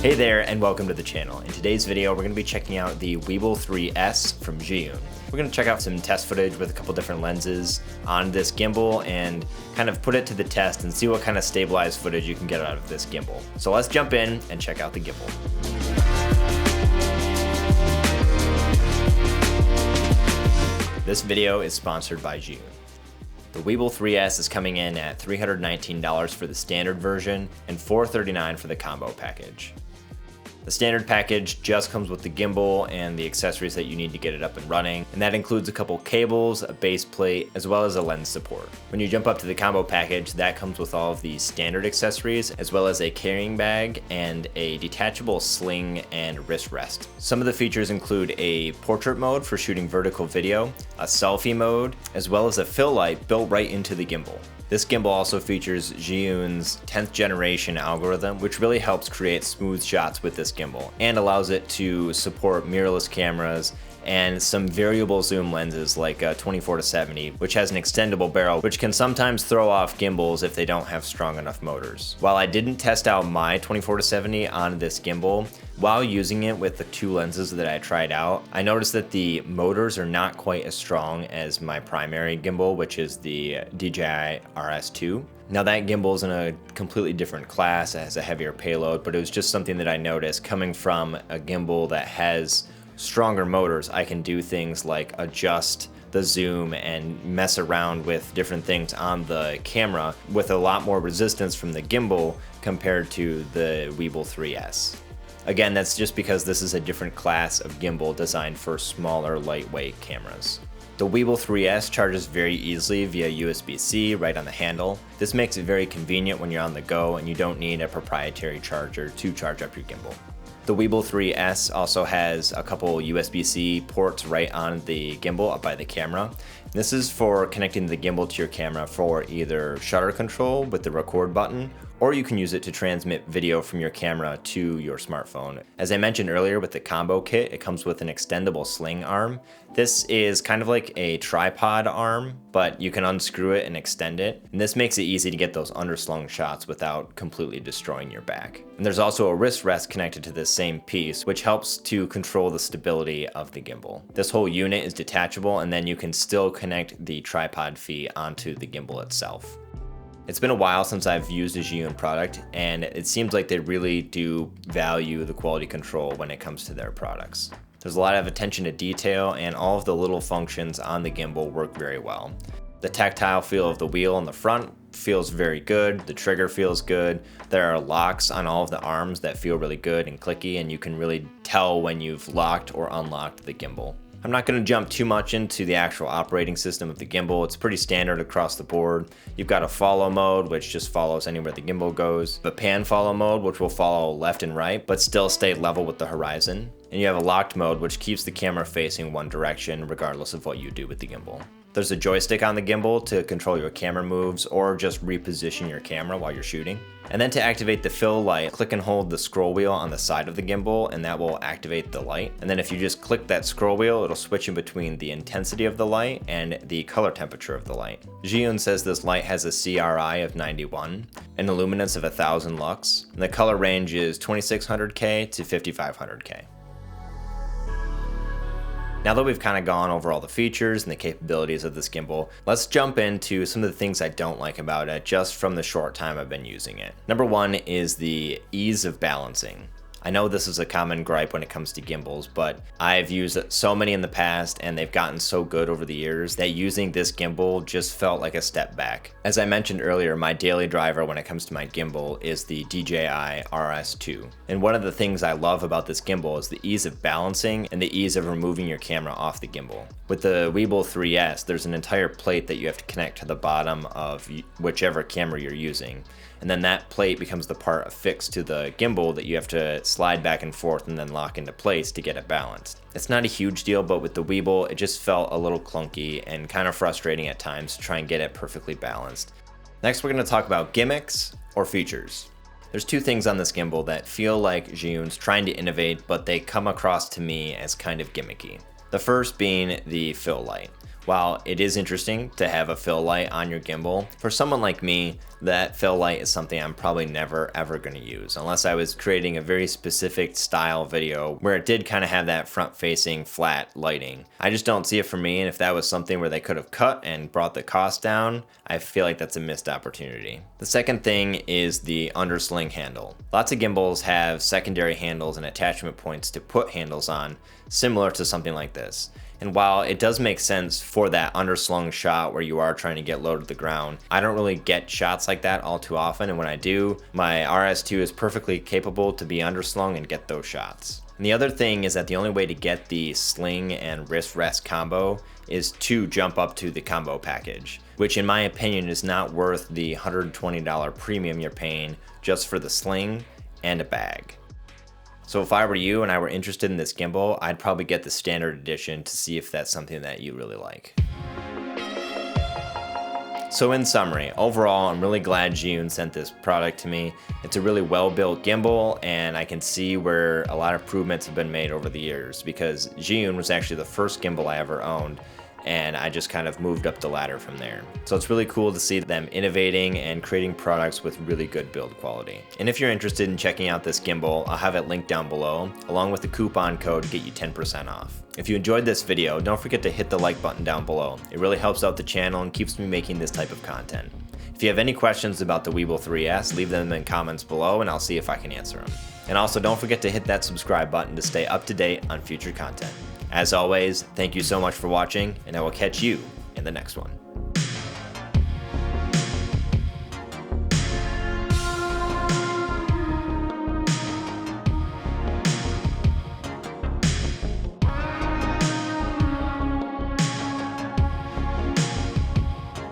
Hey there and welcome to the channel. In today's video we're going to be checking out the Weebil 3S from Zhiyun. We're going to check out some test footage with a couple different lenses on this gimbal and kind of put it to the test and see what kind of stabilized footage you can get out of this gimbal. So let's jump in and check out the gimbal. This video is sponsored by Zhiyun. The Weebil 3S is coming in at $319 for the standard version and $439 for the combo package. The standard package just comes with the gimbal and the accessories that you need to get it up and running, and that includes a couple cables, a base plate, as well as a lens support. When you jump up to the combo package, that comes with all of the standard accessories, as well as a carrying bag and a detachable sling and wrist rest. Some of the features include a portrait mode for shooting vertical video, a selfie mode, as well as a fill light built right into the gimbal. This gimbal also features Zhiyun's 10th generation algorithm, which really helps create smooth shots with this gimbal and allows it to support mirrorless cameras and some variable zoom lenses like a 24-70, which has an extendable barrel, which can sometimes throw off gimbals if they don't have strong enough motors. While I didn't test out my 24-70 on this gimbal, while using it with the two lenses that I tried out, I noticed that the motors are not quite as strong as my primary gimbal, which is the DJI RS2. Now that gimbal is in a completely different class, it has a heavier payload, but it was just something that I noticed coming from a gimbal that has stronger motors. I can do things like adjust the zoom and mess around with different things on the camera with a lot more resistance from the gimbal compared to the Weebil 3S. Again, that's just because this is a different class of gimbal designed for smaller, lightweight cameras. The Weebil 3S charges very easily via USB-C right on the handle. This makes it very convenient when you're on the go and you don't need a proprietary charger to charge up your gimbal. The Weebil 3S also has a couple USB-C ports right on the gimbal up by the camera. This is for connecting the gimbal to your camera for either shutter control with the record button, or you can use it to transmit video from your camera to your smartphone. As I mentioned earlier with the combo kit, it comes with an extendable sling arm. This is kind of like a tripod arm, but you can unscrew it and extend it. And this makes it easy to get those underslung shots without completely destroying your back. And there's also a wrist rest connected to this same piece, which helps to control the stability of the gimbal. This whole unit is detachable, and then you can still connect the tripod feet onto the gimbal itself. It's been a while since I've used a Zhiyun product, and it seems like they really do value the quality control when it comes to their products. There's a lot of attention to detail, and all of the little functions on the gimbal work very well. The tactile feel of the wheel on the front feels very good, the trigger feels good, there are locks on all of the arms that feel really good and clicky, and you can really tell when you've locked or unlocked the gimbal. I'm not going to jump too much into the actual operating system of the gimbal. It's pretty standard across the board. You've got a follow mode, which just follows anywhere the gimbal goes. A pan follow mode, which will follow left and right, but still stay level with the horizon. And you have a locked mode, which keeps the camera facing one direction regardless of what you do with the gimbal. There's a joystick on the gimbal to control your camera moves or just reposition your camera while you're shooting. And then to activate the fill light, click and hold the scroll wheel on the side of the gimbal and that will activate the light. And then if you just click that scroll wheel, it'll switch in between the intensity of the light and the color temperature of the light. Zhiyun says this light has a CRI of 91, an illuminance of 1000 lux, and the color range is 2600K to 5500K. Now that we've kind of gone over all the features and the capabilities of this gimbal, let's jump into some of the things I don't like about it just from the short time I've been using it. Number one is the ease of balancing. I know this is a common gripe when it comes to gimbals, but I've used so many in the past and they've gotten so good over the years that using this gimbal just felt like a step back. As I mentioned earlier, my daily driver when it comes to my gimbal is the DJI RS2. And one of the things I love about this gimbal is the ease of balancing and the ease of removing your camera off the gimbal. With the Weebil 3S, there's an entire plate that you have to connect to the bottom of whichever camera you're using. And then that plate becomes the part affixed to the gimbal that you have to slide back and forth and then lock into place to get it balanced. It's not a huge deal, but with the Weebil, it just felt a little clunky and kind of frustrating at times to try and get it perfectly balanced. Next, we're going to talk about gimmicks or features. There's two things on this gimbal that feel like Zhiyun's trying to innovate, but they come across to me as kind of gimmicky. The first being the fill light. While it is interesting to have a fill light on your gimbal, for someone like me, that fill light is something I'm probably never ever going to use unless I was creating a very specific style video where it did kind of have that front facing flat lighting. I just don't see it for me, and if that was something where they could have cut and brought the cost down, I feel like that's a missed opportunity. The second thing is the undersling handle. Lots of gimbals have secondary handles and attachment points to put handles on, similar to something like this. And while it does make sense for that underslung shot where you are trying to get low to the ground, I don't really get shots like that all too often, and when I do, my RS2 is perfectly capable to be underslung and get those shots. And the other thing is that the only way to get the sling and wrist rest combo is to jump up to the combo package, which in my opinion is not worth the $120 premium you're paying just for the sling and a bag. So if I were you and I were interested in this gimbal, I'd probably get the standard edition to see if that's something that you really like. So in summary, overall, I'm really glad Zhiyun sent this product to me. It's a really well-built gimbal, and I can see where a lot of improvements have been made over the years, because Zhiyun was actually the first gimbal I ever owned, and I just kind of moved up the ladder from there. So it's really cool to see them innovating and creating products with really good build quality. And if you're interested in checking out this gimbal, I'll have it linked down below, along with the coupon code to get you 10% off. If you enjoyed this video, don't forget to hit the like button down below. It really helps out the channel and keeps me making this type of content. If you have any questions about the Weebil 3S, leave them in comments below and I'll see if I can answer them. And also don't forget to hit that subscribe button to stay up to date on future content. As always, thank you so much for watching, and I will catch you in the next one.